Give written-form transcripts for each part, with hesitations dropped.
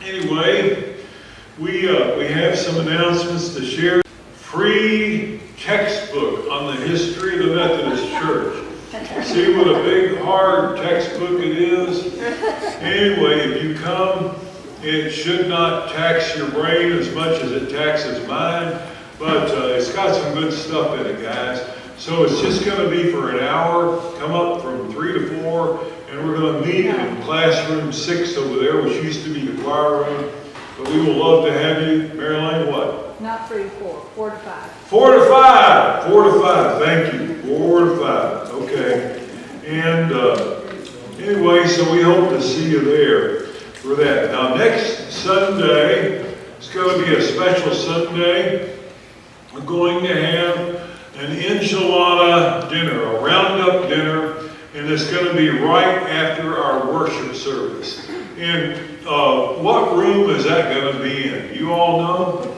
Anyway, we have some announcements to share. Free textbook on the history of the Methodist Church. See what a big, hard textbook it is? Anyway, if you come, it should not tax your brain as much as it taxes mine, but it's got some good stuff in it, guys. So it's just going to be for an hour. Come up from 3 to 4, and we're going to meet in classroom 6 over there, which used to be the choir room. But we will love to have you. Marilyn, what? Not 3 to 4, 4 to 5. 4 to 5. 4 to 5. Thank you. 4 to 5. Okay. And anyway, so we hope to see you there for that. Now, next Sunday, it's going to be a special Sunday. We're going to have an enchilada dinner, a roundup dinner, and it's going to be right after our worship service. And what room is that going to be in? You all know?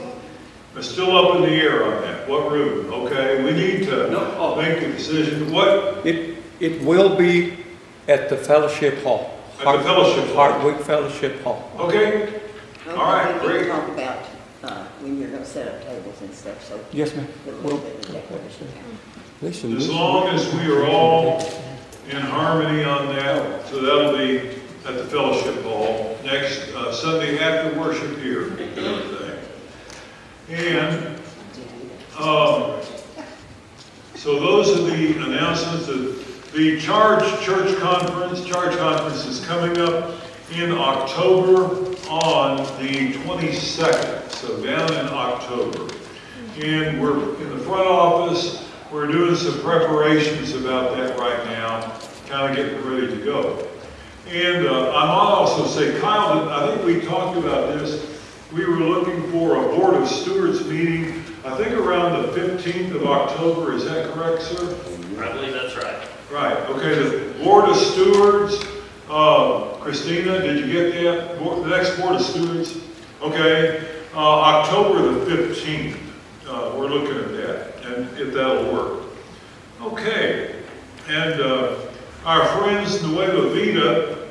It's still up in the air on that. What room? Okay, we need to make a decision. What? It will be at the Fellowship Hall. At the Fellowship Hall. Hardwick Fellowship Hall. Okay. All right, great. Talk about when you're going to set up tables and stuff. So Yes, ma'am. a little bit of decoration. Listen, As long as we are all in harmony on that, so that'll be at the Fellowship Hall next Sunday after worship here. And so those are the announcements. The Charge Church Conference is coming up in October on the 22nd, so down in October. And we're in the front office, we're doing some preparations about that right now, kind of getting ready to go. And I might also say, Kyle, I think we talked about this. We were looking for a Board of Stewards meeting, I think around the 15th of October. Is that correct, sir? I believe that's right. Right. Okay, the Board of Stewards. Christina, did you get that? The next Board of Stewards? Okay, October the 15th. We're looking at that, and if that'll work. Okay, and our friends Nueva Vida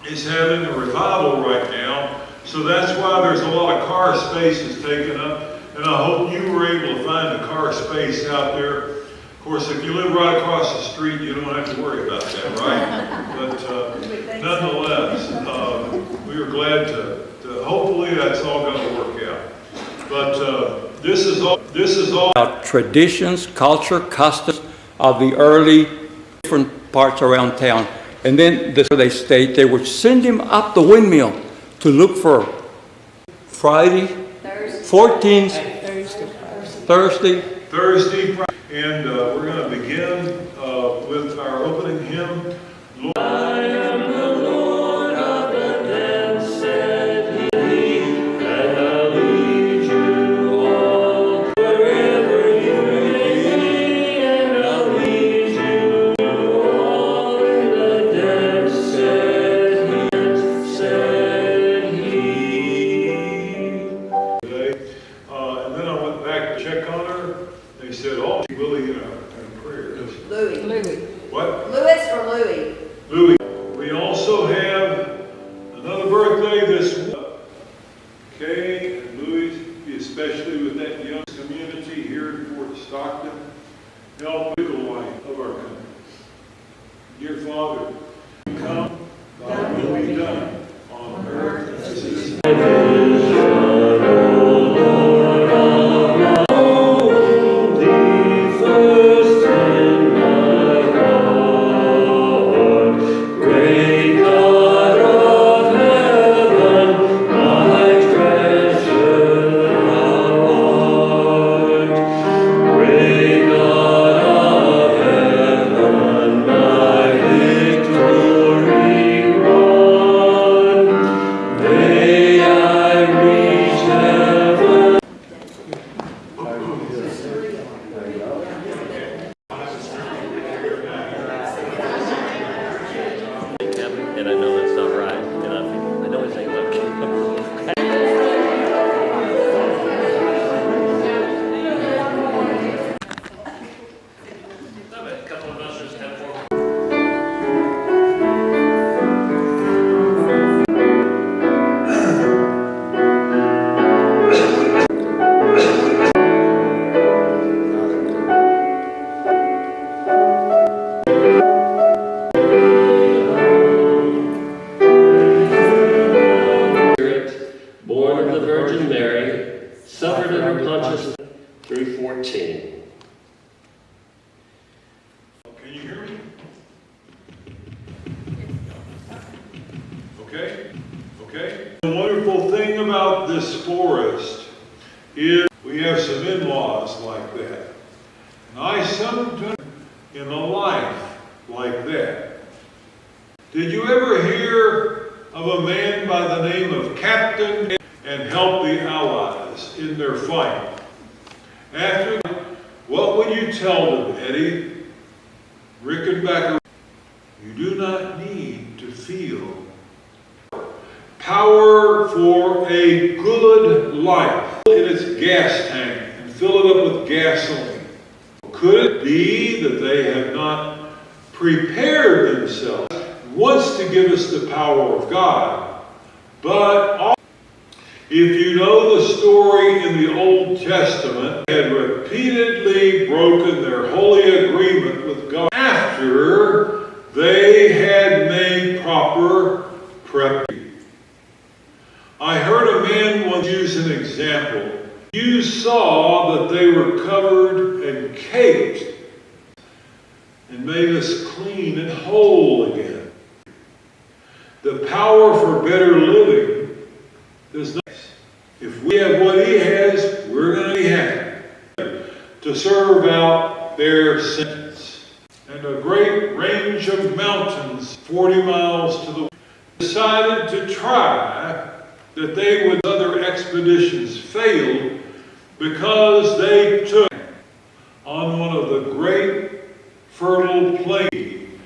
is having a revival right now, so that's why there's a lot of car spaces taken up, and I hope you were able to find a car space out there. Of course, if you live right across the street, you don't have to worry about that, right? But nonetheless, we are glad to hopefully that's all going to work out. But this is all about traditions, culture, customs of the early different parts around town. And then they state they would send him up the windmill to look for Friday, 14th, Thursday, and we're going to begin with our opening hymn. Lord, I am the Lord of the dead, said he, and I'll lead you all wherever you may be, and I'll lead you all in the dead, said he. Today, and then I went back to check on her. They said, "Oh, Willie, in prayer." and I know that's not right. And I know his name's okay. A couple of ushers come forward. Born of the Virgin Mary, suffered under Pontius 3:14. Can you hear me? Okay? Okay? The wonderful thing about this forest is we have some in-laws like that. And I sometimes in a life like that. Did you ever hear of a man by the name of Captain and help the Allies in their fight? After, what would you tell them, Eddie? Rickenbacker, you do not need to feel power for a good life in its gas tank and fill it up with gasoline. Could it be that they have not prepared themselves? Wants to give us the power of God, but if you know the story in the Old Testament, they had repeatedly broken their holy agreement with God after they had made proper preparation. I heard a man once use an example. You saw that they were covered and caked and made us clean and whole again. The power for better living is not. If we have what he has, we're going to be happy to serve out their sentence. And a great range of mountains, 40 miles to the west, decided to try that they would. Other expeditions failed because they took on one of the great fertile plains.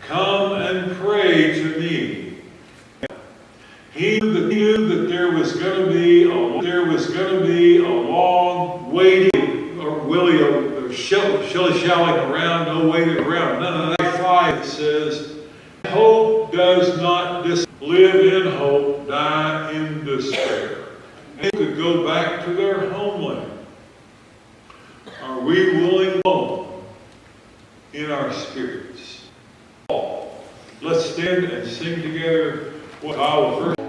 Come and pray to me. He knew that there was going to be a long waiting, or shilly-shallying around, no waiting around. None of that. 5 says, hope does not live in hope, die in despair. And they could go back to their homeland. Are we willing alone in our spirits? Let's stand and sing together what I will first.